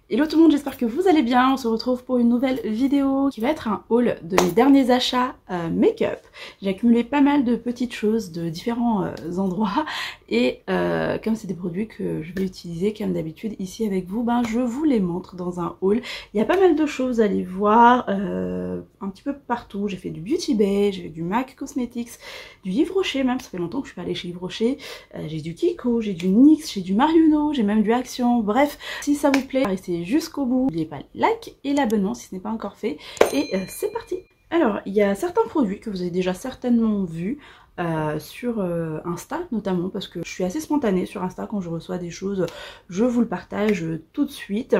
Hello tout le monde, j'espère que vous allez bien. On se retrouve pour une nouvelle vidéo qui va être un haul de mes derniers achats make-up. J'ai accumulé pas mal de petites choses de différents endroits et comme c'est des produits que je vais utiliser comme d'habitude ici avec vous, ben je vous les montre dans un haul. Il y a pas mal de choses à aller voir un petit peu partout. J'ai fait du Beauty Bay, j'ai fait du MAC Cosmetics, du Yves Rocher même, ça fait longtemps que je suis pas allée chez Yves Rocher. J'ai du Kiko, j'ai du NYX, j'ai du Marionneau, j'ai même du Action. Bref, si ça vous plaît, restez jusqu'au bout. N'oubliez pas le like et l'abonnement si ce n'est pas encore fait. Et c'est parti. Alors, il y a certains produits que vous avez déjà certainement vus sur Insta notamment, parce que je suis assez spontanée sur Insta. Quand je reçois des choses, je vous le partage tout de suite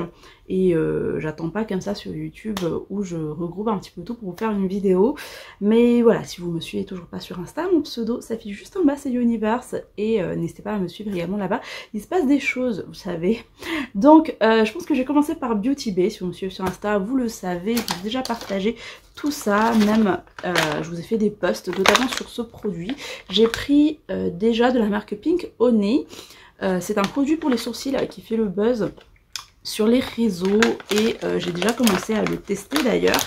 et j'attends pas comme ça sur YouTube où je regroupe un petit peu tout pour vous faire une vidéo. Mais voilà, si vous me suivez toujours pas sur Insta, mon pseudo s'affiche juste en bas, c'est Universe, et n'hésitez pas à me suivre également là-bas. Il se passe des choses, vous savez. Donc je pense que j'ai commencé par Beauty Bay. Si vous me suivez sur Insta, vous le savez, je vous ai déjà partagé tout ça, même je vous ai fait des posts notamment sur ce produit. J'ai pris déjà de la marque Pink Honey. C'est un produit pour les sourcils qui fait le buzz sur les réseaux et j'ai déjà commencé à le tester d'ailleurs.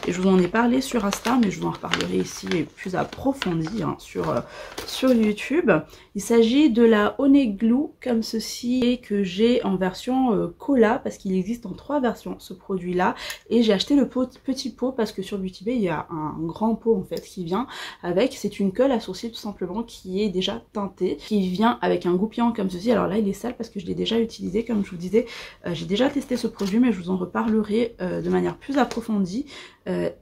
Et je vous en ai parlé sur Insta, mais je vous en reparlerai ici plus approfondi hein, sur YouTube. Il s'agit de la Honey Glue comme ceci et que j'ai en version cola parce qu'il existe en 3 versions ce produit là. Et j'ai acheté le petit pot parce que sur Beauty Bay il y a un grand pot en fait qui vient avec. C'est une colle à sourcils tout simplement qui est déjà teintée, qui vient avec un goupillant comme ceci. Alors là il est sale parce que je l'ai déjà utilisé comme je vous disais. J'ai déjà testé ce produit mais je vous en reparlerai de manière plus approfondie.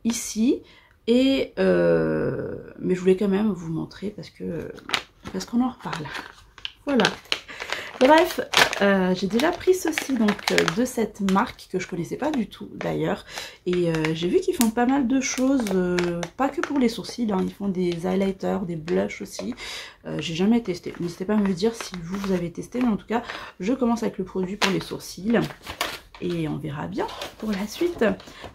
Ici et mais je voulais quand même vous montrer parce qu'on en reparle. Voilà. Bref, j'ai déjà pris ceci donc de cette marque que je connaissais pas du tout d'ailleurs et j'ai vu qu'ils font pas mal de choses, pas que pour les sourcils, hein, ils font des highlighters, des blushs aussi. J'ai jamais testé, n'hésitez pas à me dire si vous avez testé, mais en tout cas je commence avec le produit pour les sourcils. Et on verra bien pour la suite.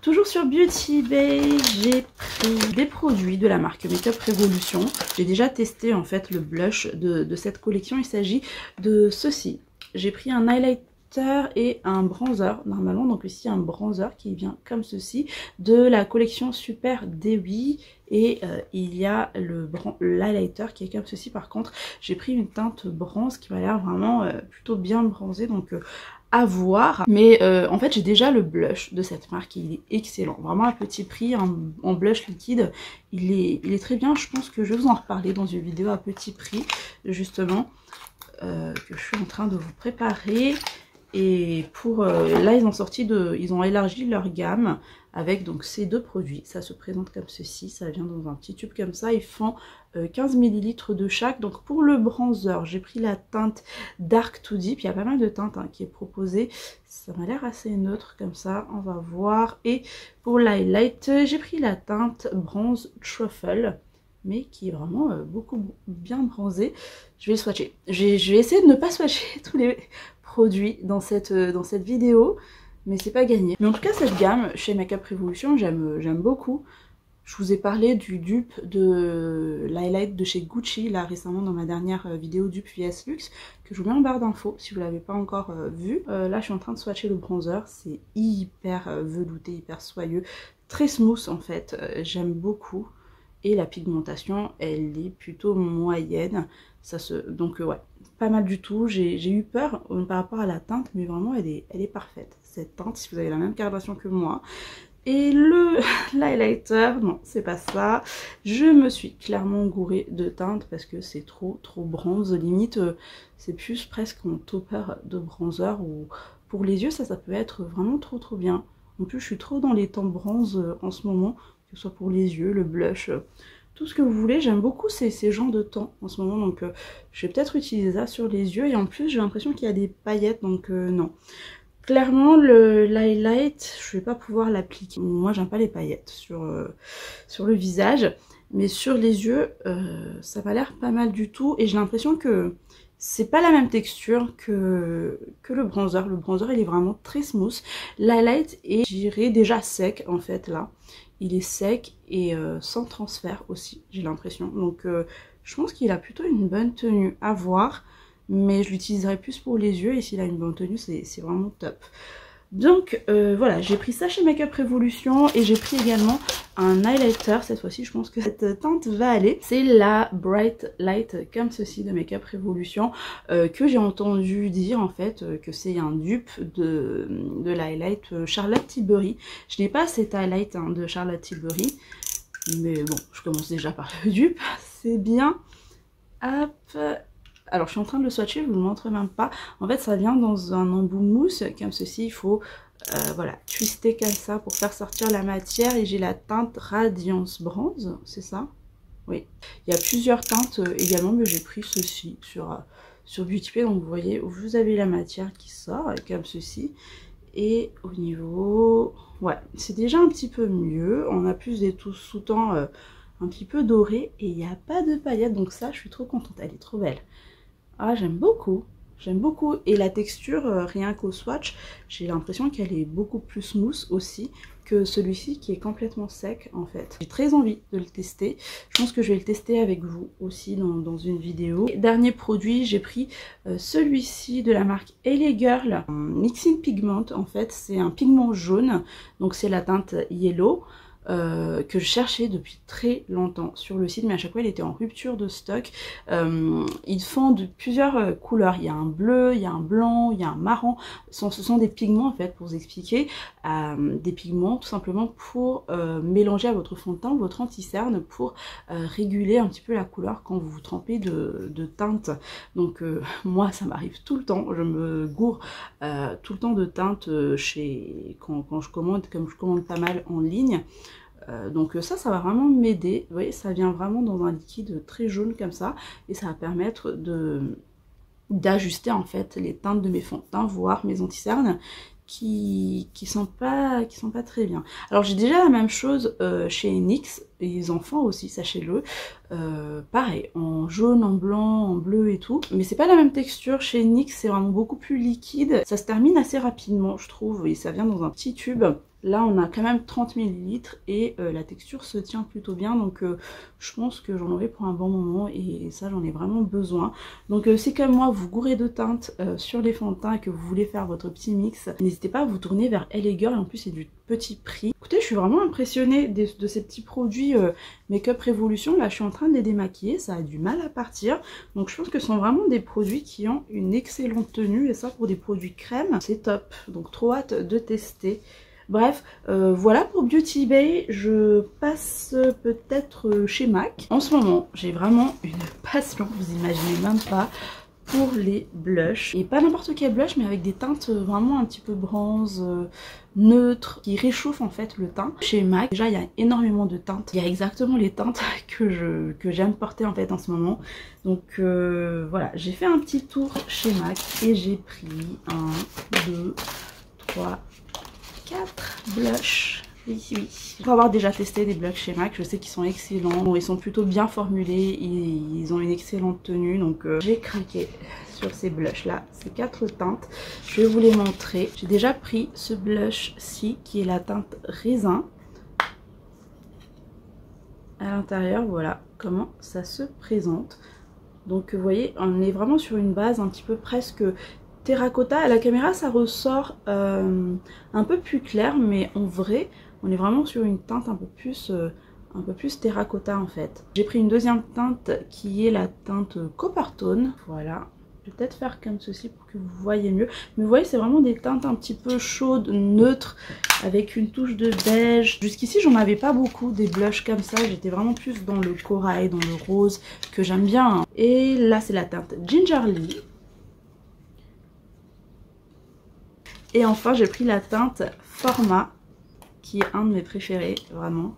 Toujours sur Beauty Bay, j'ai pris des produits de la marque Makeup Revolution. J'ai déjà testé en fait le blush de cette collection. Il s'agit de ceci. J'ai pris un highlighter et un bronzer normalement. Donc ici un bronzer qui vient comme ceci de la collection Super Dewy. Et il y a l'highlighter qui est comme ceci. Par contre j'ai pris une teinte bronze qui m'a l'air vraiment plutôt bien bronzée. Donc à voir, mais en fait j'ai déjà le blush de cette marque et il est excellent, vraiment à petit prix, en blush liquide, il est très bien. Je pense que je vais vous en reparler dans une vidéo à petit prix justement que je suis en train de vous préparer. Et pour là ils ont élargi leur gamme avec donc ces deux produits. Ça se présente comme ceci, ça vient dans un petit tube comme ça. Ils font 15 ml de chaque. Donc pour le bronzer, j'ai pris la teinte Dark to Deep. Il y a pas mal de teintes hein, qui est proposée. Ça m'a l'air assez neutre comme ça, on va voir. Et pour l'highlight, j'ai pris la teinte Bronze Truffle, mais qui est vraiment beaucoup bien bronzée. Je vais le swatcher. Je vais essayer de ne pas swatcher tous les produits dans cette vidéo, mais c'est pas gagné. Mais en tout cas cette gamme chez Makeup Revolution j'aime beaucoup. Je vous ai parlé du dupe de l'highlight de chez Gucci là récemment dans ma dernière vidéo dupe VS Luxe que je vous mets en barre d'infos si vous l'avez pas encore vu. Là je suis en train de swatcher le bronzer, c'est hyper velouté, hyper soyeux, très smooth en fait, j'aime beaucoup. Et la pigmentation elle est plutôt moyenne, donc ouais, pas mal du tout. J'ai eu peur par rapport à la teinte, mais vraiment elle est parfaite cette teinte si vous avez la même coloration que moi. Et l'highlighter, non c'est pas ça, je me suis clairement gourée de teinte parce que c'est trop bronze, limite c'est plus presque un topper de bronzer, ou pour les yeux ça peut être vraiment trop bien. En plus je suis trop dans les tons bronze en ce moment, que ce soit pour les yeux, le blush, tout ce que vous voulez. J'aime beaucoup ces genres de tons en ce moment, donc je vais peut-être utiliser ça sur les yeux. Et en plus j'ai l'impression qu'il y a des paillettes, donc non. Clairement l'highlight, je vais pas pouvoir l'appliquer. Moi j'aime pas les paillettes sur le visage, mais sur les yeux ça m'a l'air pas mal du tout. Et j'ai l'impression que c'est pas la même texture que le bronzer. Le bronzer il est vraiment très smooth. L'highlight est, je dirais, déjà sec en fait là. Il est sec et sans transfert aussi, j'ai l'impression. Donc je pense qu'il a plutôt une bonne tenue à voir. Mais je l'utiliserai plus pour les yeux et s'il a une bonne tenue, c'est vraiment top. Donc voilà, j'ai pris ça chez Makeup Revolution et j'ai pris également un highlighter. Cette fois-ci, je pense que cette teinte va aller. C'est la Bright Light comme ceci de Makeup Revolution que j'ai entendu dire en fait que c'est un dupe de l'highlight Charlotte Tilbury. Je n'ai pas cet highlight hein, de Charlotte Tilbury, mais bon, je commence déjà par le dupe. C'est bien. Hop. Alors je suis en train de le swatcher, je vous le montre même pas. En fait ça vient dans un embout mousse comme ceci, il faut voilà, twister comme ça pour faire sortir la matière. Et j'ai la teinte Radiance Bronze, c'est ça? Oui. Il y a plusieurs teintes également, mais j'ai pris ceci sur Beauty Bay. Donc vous voyez, vous avez la matière qui sort comme ceci. Et au niveau... ouais, c'est déjà un petit peu mieux. On a plus des sous-tons un petit peu dorés et il n'y a pas de paillettes. Donc ça, je suis trop contente. Elle est trop belle. Ah, j'aime beaucoup. J'aime beaucoup. Et la texture, rien qu'au swatch, j'ai l'impression qu'elle est beaucoup plus smooth aussi que celui-ci qui est complètement sec en fait. J'ai très envie de le tester. Je pense que je vais le tester avec vous aussi dans une vidéo. Et dernier produit, j'ai pris celui-ci de la marque LA Girl. Mixing Pigment en fait, c'est un pigment jaune. Donc c'est la teinte Yellow. Que je cherchais depuis très longtemps sur le site, mais à chaque fois il était en rupture de stock. Ils font de plusieurs couleurs, il y a un bleu, il y a un blanc, il y a un marron. Ce sont des pigments en fait, pour vous expliquer, des pigments tout simplement pour mélanger à votre fond de teint, votre anti-cerne, pour réguler un petit peu la couleur quand vous vous trempez de teinte. Donc moi ça m'arrive tout le temps, je me gourre tout le temps de teinte quand je commande, comme je commande pas mal en ligne. Donc ça va vraiment m'aider. Vous voyez, ça vient vraiment dans un liquide très jaune comme ça, et ça va permettre d'ajuster en fait les teintes de mes fonds de teint, voire mes anti-cernes qui sont pas très bien. Alors j'ai déjà la même chose chez NYX, et ils en font aussi, sachez-le. Pareil, en jaune, en blanc, en bleu et tout. Mais c'est pas la même texture. Chez NYX, c'est vraiment beaucoup plus liquide. Ça se termine assez rapidement, je trouve. Et ça vient dans un petit tube. Là, on a quand même 30 ml et la texture se tient plutôt bien. Donc, je pense que j'en aurai pour un bon moment. Et ça, j'en ai vraiment besoin. Donc, si comme moi, vous gourrez de teintes sur les fonds de teint et que vous voulez faire votre petit mix, n'hésitez pas à vous tourner vers LA Girl. Et en plus, c'est du petit prix. Écoutez, je suis vraiment impressionnée de ces petits produits Makeup Revolution. Là, je suis en train de les démaquiller. Ça a du mal à partir. Donc, je pense que ce sont vraiment des produits qui ont une excellente tenue. Et ça, pour des produits crème, c'est top. Donc, trop hâte de tester. Bref, voilà pour Beauty Bay. Je passe peut-être chez MAC. En ce moment, j'ai vraiment une passion, vous imaginez même pas, pour les blushs. Et pas n'importe quel blush, mais avec des teintes vraiment un petit peu bronze, neutres, qui réchauffent en fait le teint. Chez MAC, déjà il y a énormément de teintes. Il y a exactement les teintes que j'aime porter en fait en ce moment. Donc voilà, j'ai fait un petit tour chez MAC et j'ai pris 1, 2, 3, 4 blushs. Oui, oui. Pour avoir déjà testé des blushs chez MAC, je sais qu'ils sont excellents. Bon, ils sont plutôt bien formulés, ils ont une excellente tenue. Donc j'ai craqué sur ces blushs là. Ces 4 teintes, je vais vous les montrer. J'ai déjà pris ce blush-ci qui est la teinte raisin. À l'intérieur, voilà comment ça se présente. Donc vous voyez, on est vraiment sur une base un petit peu presque terracotta. À la caméra ça ressort un peu plus clair, mais en vrai on est vraiment sur une teinte un peu plus terracotta en fait. J'ai pris une deuxième teinte qui est la teinte Coppertone. Voilà, je vais peut-être faire comme ceci pour que vous voyez mieux. Mais vous voyez, c'est vraiment des teintes un petit peu chaudes, neutres, avec une touche de beige. Jusqu'ici j'en avais pas beaucoup des blushs comme ça, j'étais vraiment plus dans le corail, dans le rose que j'aime bien. Et là c'est la teinte Gingerly. Et enfin j'ai pris la teinte Format, qui est un de mes préférés, vraiment.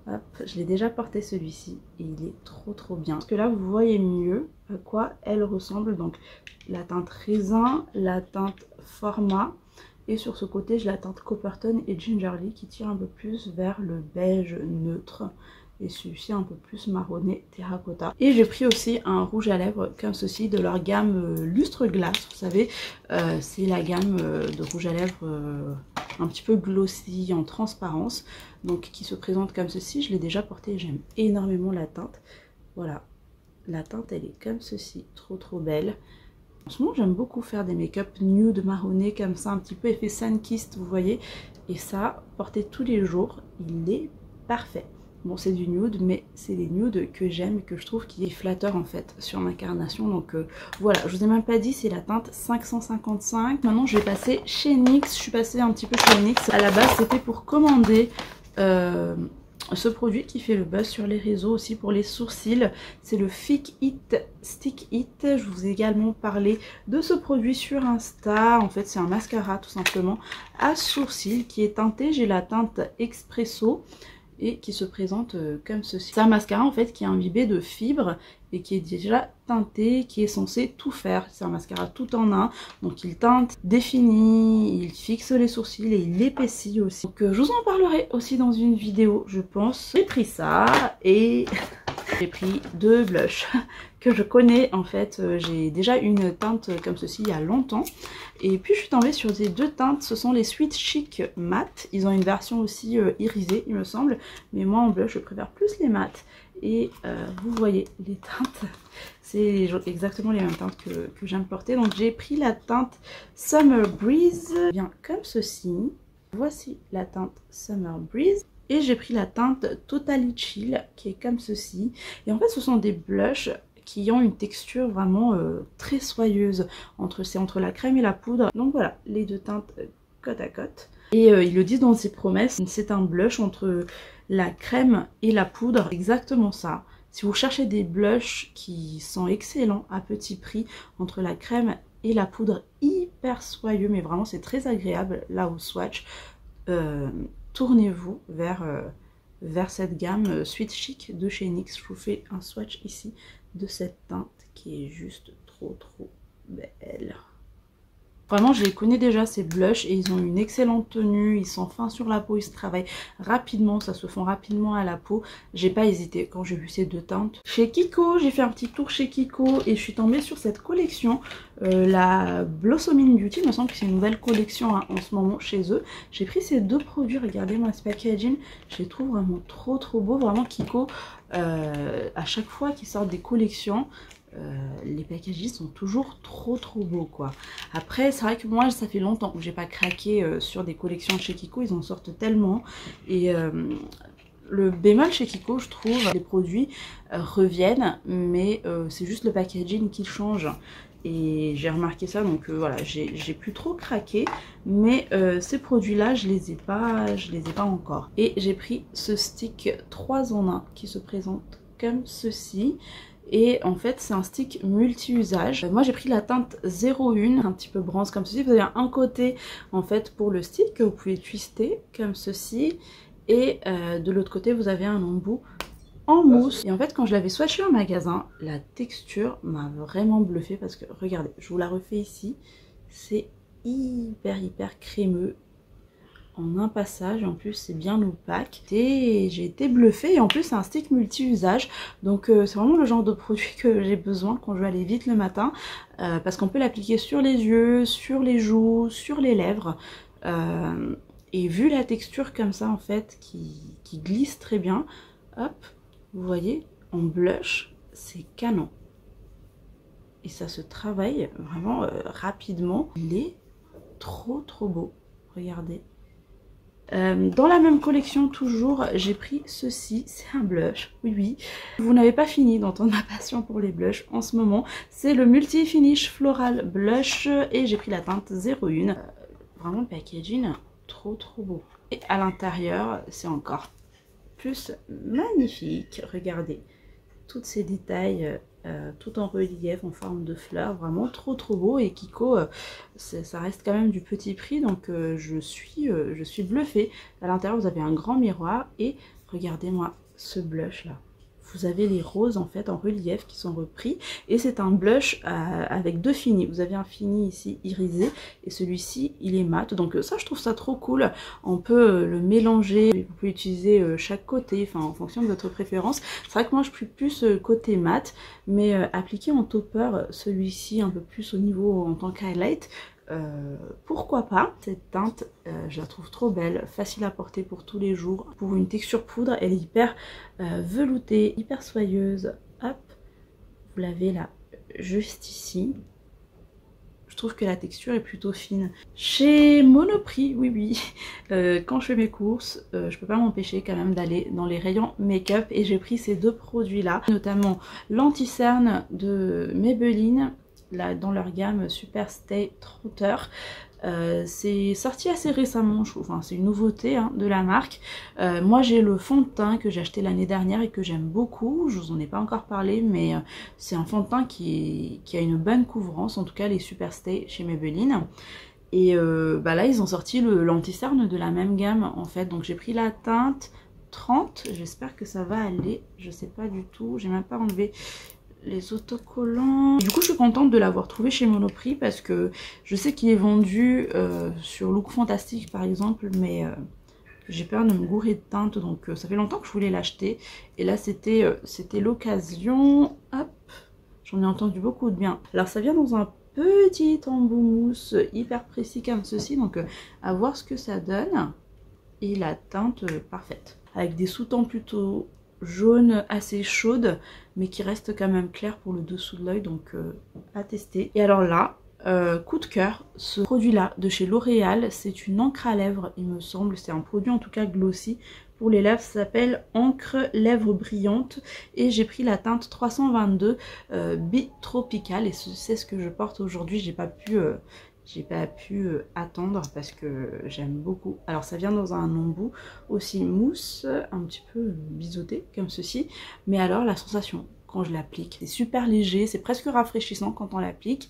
Hop, je l'ai déjà porté celui-ci et il est trop bien. Parce que là vous voyez mieux à quoi elle ressemble. Donc la teinte raisin, la teinte Format. Et sur ce côté j'ai la teinte Coppertone et Gingerly qui tire un peu plus vers le beige neutre. Et celui-ci un peu plus marronné terracotta. Et j'ai pris aussi un rouge à lèvres comme ceci de leur gamme Lustre Glace. Vous savez, c'est la gamme de rouge à lèvres un petit peu glossy en transparence. Donc qui se présente comme ceci. Je l'ai déjà porté et j'aime énormément la teinte. Voilà, la teinte elle est comme ceci, trop belle. En ce moment j'aime beaucoup faire des make-up nude marronné comme ça, un petit peu effet sun-kissed, vous voyez. Et ça, porter tous les jours, il est parfait. Bon, c'est du nude, mais c'est des nudes que j'aime et que je trouve qui est flatteur en fait sur ma carnation. Donc voilà, je vous ai même pas dit, c'est la teinte 555. Maintenant je vais passer chez NYX. Je suis passée un petit peu chez NYX. À la base c'était pour commander ce produit qui fait le buzz sur les réseaux aussi pour les sourcils. C'est le Fake It Stick It. Je vous ai également parlé de ce produit sur Insta. En fait c'est un mascara tout simplement à sourcils qui est teinté. J'ai la teinte Espresso et qui se présente comme ceci. C'est un mascara en fait qui est imbibé de fibres et qui est déjà teinté, qui est censé tout faire. C'est un mascara tout en un, donc il teinte, définit, il fixe les sourcils et il épaissit aussi. Donc je vous en parlerai aussi dans une vidéo je pense. J'ai pris ça et j'ai pris deux blushs que je connais en fait. J'ai déjà une teinte comme ceci il y a longtemps. Et puis je suis tombée sur ces deux teintes, ce sont les Sweet Chic Matte. Ils ont une version aussi irisée il me semble. Mais moi en blush je préfère plus les mattes. Et vous voyez les teintes, c'est exactement les mêmes teintes que j'aime porter. Donc j'ai pris la teinte Summer Breeze, bien comme ceci. Voici la teinte Summer Breeze. Et j'ai pris la teinte Totally Chill qui est comme ceci. Et en fait ce sont des blushs qui ont une texture vraiment très soyeuse. C'est entre la crème et la poudre. Donc voilà, les deux teintes côte à côte. Et ils le disent dans ses promesses, c'est un blush entre la crème et la poudre. Exactement ça. Si vous cherchez des blushs qui sont excellents à petit prix, entre la crème et la poudre, hyper soyeux, mais vraiment c'est très agréable là au swatch, tournez-vous vers cette gamme Sweet Chic de chez NYX. Je vous fais un swatch ici de cette teinte qui est juste trop belle. Vraiment je les connais déjà ces blushs et ils ont une excellente tenue, ils sont fins sur la peau, ils se travaillent rapidement, ça se fond rapidement à la peau. J'ai pas hésité quand j'ai vu ces deux teintes. Chez Kiko, j'ai fait un petit tour chez Kiko et je suis tombée sur cette collection, la Blossoming Beauty, il me semble que c'est une nouvelle collection hein, en ce moment chez eux. J'ai pris ces deux produits, regardez-moi ce packaging, je les trouve vraiment trop beaux. Vraiment Kiko, à chaque fois qu'ils sortent des collections, les packaging sont toujours trop beaux quoi. Après c'est vrai que moi ça fait longtemps que j'ai pas craqué sur des collections de chez Kiko, ils en sortent tellement. Et le bémol chez Kiko je trouve, les produits reviennent mais c'est juste le packaging qui change. Et j'ai remarqué ça donc voilà, j'ai plus trop craqué. Mais ces produits là je les ai pas encore. Et j'ai pris ce stick 3 en 1 qui se présente comme ceci. Et en fait c'est un stick multi-usage. Moi j'ai pris la teinte 01, un petit peu bronze comme ceci. Vous avez un côté en fait pour le stick que vous pouvez twister comme ceci. Et de l'autre côté vous avez un embout en mousse. Et en fait quand je l'avais swatché en magasin, la texture m'a vraiment bluffé parce que regardez, je vous la refais ici. C'est hyper crémeux. En un passage, en plus c'est bien opaque et j'ai été bluffée. Et en plus c'est un stick multi-usage, donc c'est vraiment le genre de produit que j'ai besoin quand je veux aller vite le matin, parce qu'on peut l'appliquer sur les yeux, sur les joues, sur les lèvres, et vu la texture comme ça en fait qui glisse très bien, hop, vous voyez, en blush c'est canon et ça se travaille vraiment rapidement. Il est trop beau, regardez. Dans la même collection toujours, j'ai pris ceci, c'est un blush, oui. Vous n'avez pas fini d'entendre ma passion pour les blushs en ce moment. C'est le Multi Finish Floral Blush et j'ai pris la teinte 01. Vraiment le packaging, trop beau. Et à l'intérieur, c'est encore plus magnifique. Regardez, tous ces détails tout en relief en forme de fleurs, vraiment trop beau. Et Kiko ça reste quand même du petit prix, donc je suis bluffée. À l'intérieur vous avez un grand miroir et regardez-moi ce blush là. Vous avez les roses en fait en relief qui sont repris et c'est un blush avec deux finis. Vous avez un fini ici irisé et celui-ci il est mat, donc ça je trouve ça trop cool. On peut le mélanger, vous pouvez utiliser chaque côté, enfin en fonction de votre préférence. C'est vrai que moi je suis plus côté mat, mais appliqué en topper celui-ci un peu plus au niveau en tant qu'highlight. Pourquoi pas. Cette teinte je la trouve trop belle, facile à porter pour tous les jours. Pour une texture poudre, elle est hyper veloutée, hyper soyeuse. Hop, vous l'avez là juste ici. trouve que la texture est plutôt fine. Chez Monoprix, oui, quand je fais mes courses, je peux pas m'empêcher quand même d'aller dans les rayons make-up et j'ai pris ces deux produits là, notamment l'anti-cerne de Maybelline, là dans leur gamme Super Stay 30 heures. C'est sorti assez récemment, je trouve, enfin, c'est une nouveauté hein, de la marque. Moi j'ai le fond de teint que j'ai acheté l'année dernière et que j'aime beaucoup, je vous en ai pas encore parlé, mais c'est un fond de teint qui a une bonne couvrance, en tout cas les Super Stay chez Maybelline. Et bah là ils ont sorti l'anti-cerne de la même gamme en fait, donc j'ai pris la teinte 30, j'espère que ça va aller, je sais pas du tout, j'ai même pas enlevé les autocollants. Du coup je suis contente de l'avoir trouvé chez Monoprix parce que je sais qu'il est vendu sur Look Fantastique par exemple, mais j'ai peur de me gourer de teinte, donc ça fait longtemps que je voulais l'acheter et là c'était l'occasion. Hop, j'en ai entendu beaucoup de bien. Alors ça vient dans un petit embout mousse hyper précis comme ceci, donc à voir ce que ça donne. Et la teinte parfaite avec des sous-tons plutôt jaune assez chaude mais qui reste quand même clair pour le dessous de l'œil, donc à tester. Et alors là coup de cœur, ce produit là de chez L'Oréal, c'est une encre à lèvres il me semble, c'est un produit en tout cas glossy pour les lèvres, ça s'appelle encre lèvres brillantes et j'ai pris la teinte 322 Bitropical et c'est ce que je porte aujourd'hui. J'ai pas pu attendre parce que j'aime beaucoup. Alors ça vient dans un embout aussi mousse, un petit peu biseauté comme ceci. Mais alors la sensation quand je l'applique, c'est super léger, c'est presque rafraîchissant quand on l'applique.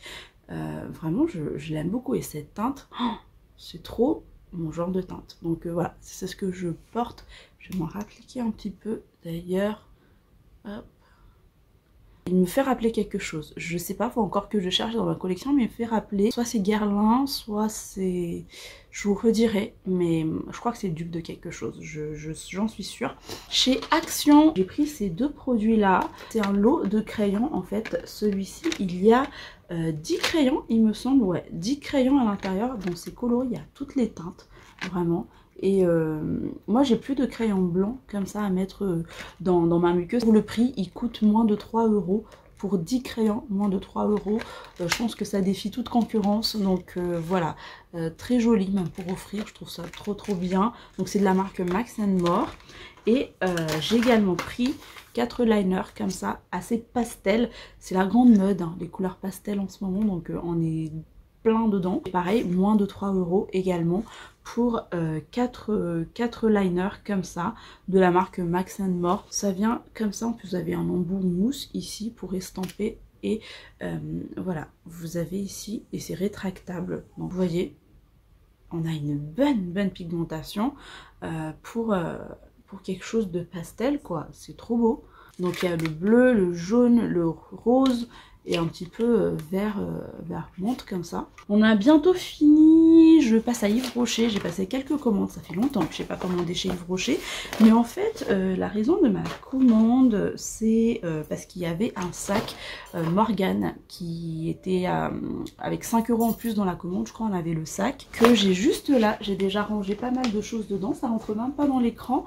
Vraiment je l'aime beaucoup et cette teinte, oh, c'est trop mon genre de teinte. Donc voilà, c'est ce que je porte. Je vais m'en rappliquer un petit peu d'ailleurs. Hop. Il me fait rappeler quelque chose, je sais pas, faut encore que je cherche dans ma collection, mais il me fait rappeler, soit c'est Guerlain, soit c'est... je vous redirai, mais je crois que c'est dupe de quelque chose, j'en suis sûre. Chez Action, j'ai pris ces deux produits là, c'est un lot de crayons en fait, celui-ci il y a 10 crayons il me semble, ouais, 10 crayons à l'intérieur, donc c'est coloré, il y a toutes les teintes, vraiment. Et moi j'ai plus de crayons blancs comme ça à mettre dans ma muqueuse. Pour le prix, il coûte moins de 3 €. Pour 10 crayons, moins de 3 €. Je pense que ça défie toute concurrence. Donc voilà, très joli même pour offrir. Je trouve ça trop bien. Donc c'est de la marque Max More. Et j'ai également pris 4 liners comme ça, assez pastel. C'est la grande mode, hein, les couleurs pastel en ce moment. Donc on est plein dedans. Et pareil, moins de 3 € également pour 4 liners comme ça de la marque Max More. Ça vient comme ça, en plus vous avez un embout mousse ici pour estamper et voilà, vous avez ici et c'est rétractable. Donc vous voyez, on a une bonne pigmentation pour quelque chose de pastel quoi, c'est trop beau. Donc il y a le bleu, le jaune, le rose et un petit peu vert menthe comme ça. On a bientôt fini, je passe à Yves Rocher, j'ai passé quelques commandes, ça fait longtemps que je n'ai pas commandé chez Yves Rocher. Mais en fait, la raison de ma commande, c'est parce qu'il y avait un sac Morgane qui était avec 5 € en plus dans la commande, je crois on avait le sac, que j'ai juste là, j'ai déjà rangé pas mal de choses dedans, ça rentre même pas dans l'écran,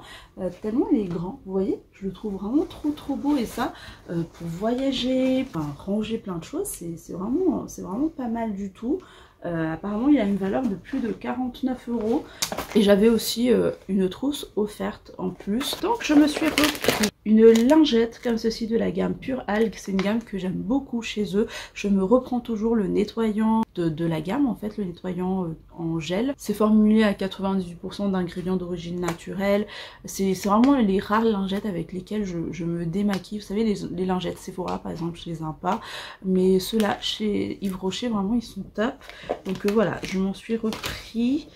tellement il est grand, vous voyez, je le trouve vraiment trop beau et ça, pour voyager, enfin ranger plein de choses, c'est vraiment pas mal du tout. Apparemment il a une valeur de plus de 49 € et j'avais aussi une trousse offerte en plus. Donc je me suis repris une lingette comme ceci de la gamme Pure Algue, c'est une gamme que j'aime beaucoup chez eux. Je me reprends toujours le nettoyant de la gamme en fait, le nettoyant en gel. C'est formulé à 98% d'ingrédients d'origine naturelle. C'est vraiment les rares lingettes avec lesquelles je me démaquille. Vous savez les lingettes Sephora par exemple, je les aime pas, mais ceux-là chez Yves Rocher vraiment ils sont top. Donc voilà, je m'en suis repris.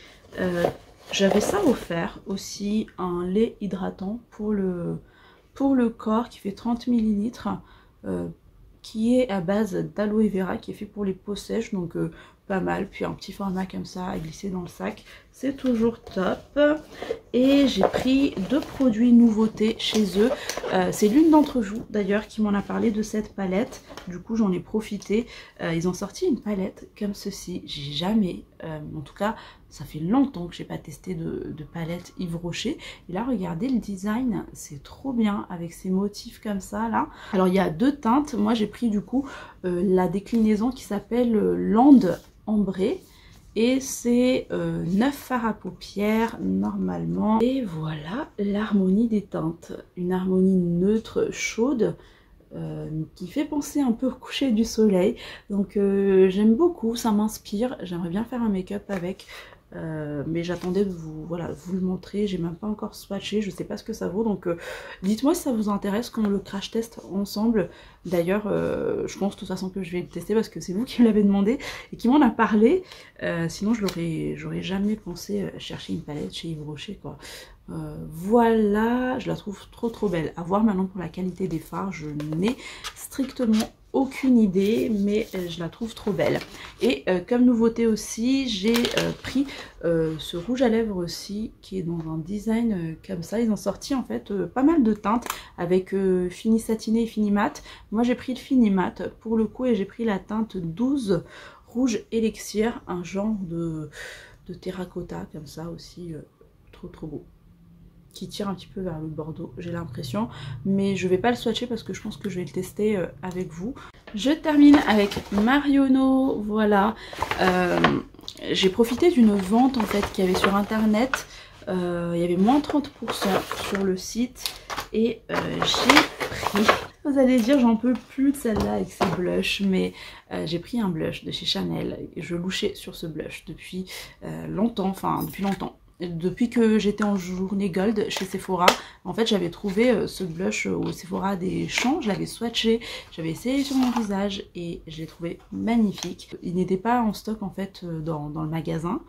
J'avais ça offert aussi, un lait hydratant pour le corps qui fait 30 ml, qui est à base d'aloe vera, qui est fait pour les peaux sèches, donc pas mal. Puis un petit format comme ça à glisser dans le sac, c'est toujours top. Et j'ai pris 2 produits nouveautés chez eux. C'est l'une d'entre vous d'ailleurs qui m'en a parlé de cette palette, du coup j'en ai profité. Ils ont sorti une palette comme ceci, j'ai jamais, en tout cas ça fait longtemps que j'ai pas testé de palette Yves Rocher. Et là regardez le design, c'est trop bien avec ces motifs comme ça là. Alors il y a 2 teintes, moi j'ai pris du coup la déclinaison qui s'appelle Land ambré. Et c'est 9 fards à paupières normalement. Et voilà l'harmonie des teintes. Une harmonie neutre, chaude, qui fait penser un peu au coucher du soleil. Donc j'aime beaucoup, ça m'inspire. J'aimerais bien faire un make-up avec. Mais j'attendais de vous le montrer. J'ai même pas encore swatché, je sais pas ce que ça vaut. Donc dites-moi si ça vous intéresse qu'on le crash test ensemble. D'ailleurs je pense de toute façon que je vais le tester parce que c'est vous qui me l'avez demandé et qui m'en a parlé. Sinon j'aurais jamais pensé chercher une palette chez Yves Rocher quoi. Voilà, je la trouve trop belle. À voir maintenant pour la qualité des fards, je n'ai strictement aucune idée, mais je la trouve trop belle. Et comme nouveauté aussi, j'ai pris ce rouge à lèvres aussi, qui est dans un design comme ça. Ils ont sorti en fait pas mal de teintes avec fini satiné et fini mat. Moi j'ai pris le fini mat pour le coup et j'ai pris la teinte 12 rouge élixir, un genre de terracotta comme ça aussi, trop beau, qui tire un petit peu vers le bordeaux, j'ai l'impression, mais je vais pas le swatcher parce que je pense que je vais le tester avec vous. Je termine avec Marionneau, voilà. J'ai profité d'une vente en fait qu'il y avait sur internet, il y avait moins 30% sur le site et j'ai pris, vous allez dire j'en peux plus de celle-là avec ses blushs, mais j'ai pris un blush de chez Chanel et je louchais sur ce blush depuis longtemps, depuis que j'étais en journée gold chez Sephora. En fait j'avais trouvé ce blush au Sephora des Champs, je l'avais swatché, j'avais essayé sur mon visage et je l'ai trouvé magnifique. Il n'était pas en stock en fait dans le magasin.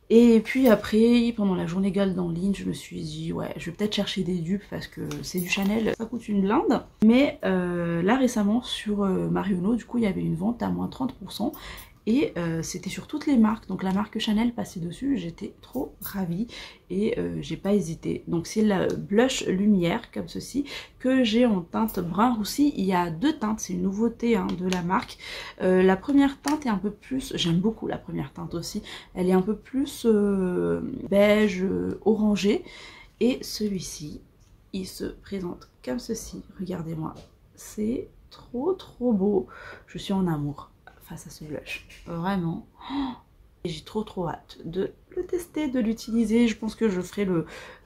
Et puis après, pendant la journée gold en ligne, je me suis dit ouais, je vais peut-être chercher des dupes parce que c'est du Chanel, ça coûte une blinde. Mais là récemment sur Marionneau, du coup il y avait une vente à moins 30%. Et c'était sur toutes les marques, donc la marque Chanel passait dessus, j'étais trop ravie et j'ai pas hésité. Donc c'est la blush lumière comme ceci que j'ai en teinte brun roussi. Il y a deux teintes, c'est une nouveauté hein, de la marque. La première teinte est un peu plus, j'aime beaucoup la première teinte aussi, elle est un peu plus beige, orangé. Et celui-ci, il se présente comme ceci, regardez-moi, c'est trop beau, je suis en amour face à ce blush, vraiment. Et j'ai trop hâte de le tester, de l'utiliser. Je pense que je ferai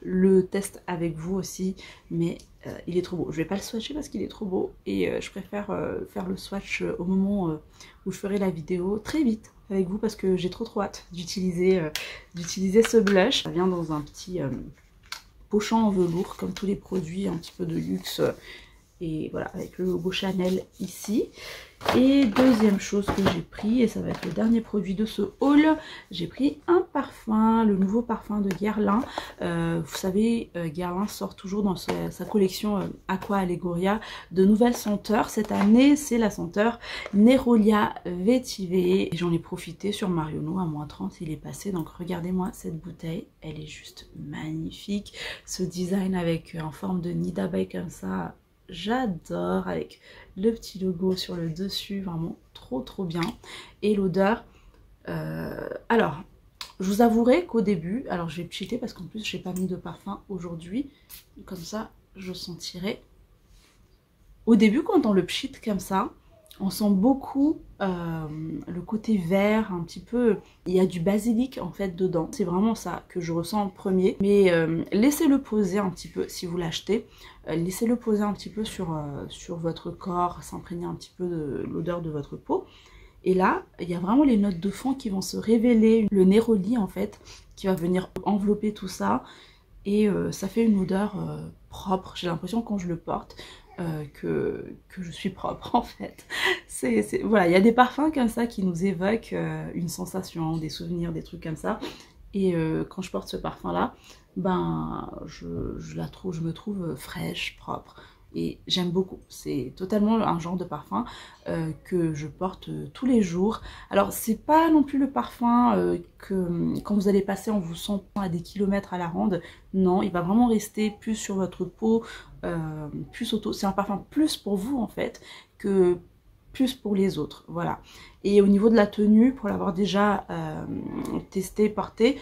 le test avec vous aussi, mais il est trop beau. Je vais pas le swatcher parce qu'il est trop beau et je préfère faire le swatch au moment où je ferai la vidéo très vite avec vous parce que j'ai trop hâte d'utiliser ce blush. Ça vient dans un petit pochon en velours comme tous les produits un petit peu de luxe. Et voilà, avec le logo Chanel ici. Et deuxième chose que j'ai pris, et ça va être le dernier produit de ce haul, j'ai pris un parfum, le nouveau parfum de Guerlain. Vous savez, Guerlain sort toujours dans sa collection Aqua Allegoria de nouvelles senteurs. Cette année, c'est la senteur Nerolia Vetiver. Et j'en ai profité sur Marionneau à moins 30, il est passé. Donc regardez-moi cette bouteille, elle est juste magnifique. Ce design avec en forme de nid d'abeille comme ça, j'adore, avec le petit logo sur le dessus, vraiment trop bien. Et l'odeur, alors je vous avouerai qu'au début, alors je vais cheater parce qu'en plus j'ai pas mis de parfum aujourd'hui, comme ça je sentirai. Au début quand on le pchit comme ça, on sent beaucoup le côté vert, un petit peu, il y a du basilic en fait dedans. C'est vraiment ça que je ressens en premier. Mais laissez-le poser un petit peu si vous l'achetez. Laissez-le poser un petit peu sur votre corps, s'imprégner un petit peu de l'odeur de votre peau. Et là, il y a vraiment les notes de fond qui vont se révéler. Le néroli en fait, qui va venir envelopper tout ça. Et ça fait une odeur propre. J'ai l'impression quand je le porte que je suis propre en fait. Voilà, il y a des parfums comme ça qui nous évoquent une sensation, des souvenirs, des trucs comme ça. Et quand je porte ce parfum là, ben je me trouve fraîche, propre. Et j'aime beaucoup, c'est totalement un genre de parfum que je porte tous les jours. Alors c'est pas non plus le parfum que quand vous allez passer en vous sentant à des kilomètres à la ronde, non, il va vraiment rester plus sur votre peau, plus auto. C'est un parfum plus pour vous en fait que plus pour les autres, voilà. Et au niveau de la tenue, pour l'avoir déjà testé, porté,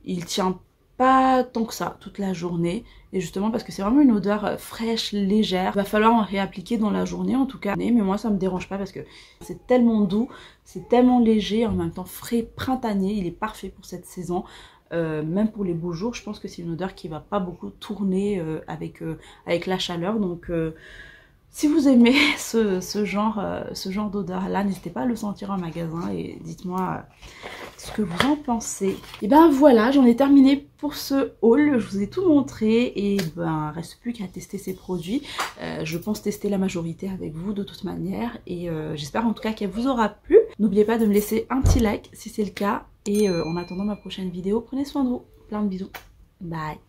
il tient pas tant que ça toute la journée, et justement parce que c'est vraiment une odeur fraîche, légère, il va falloir en réappliquer dans la journée en tout cas, mais moi ça me dérange pas parce que c'est tellement doux, c'est tellement léger, en même temps frais, printanier, il est parfait pour cette saison. Même pour les beaux jours, je pense que c'est une odeur qui va pas beaucoup tourner avec la chaleur, donc si vous aimez ce genre d'odeur là, n'hésitez pas à le sentir en magasin et dites-moi ce que vous en pensez. Et ben voilà, j'en ai terminé pour ce haul, je vous ai tout montré et ben reste plus qu'à tester ces produits. Je pense tester la majorité avec vous de toute manière et j'espère en tout cas qu'elle vous aura plu. N'oubliez pas de me laisser un petit like si c'est le cas et en attendant ma prochaine vidéo, prenez soin de vous. Plein de bisous. Bye.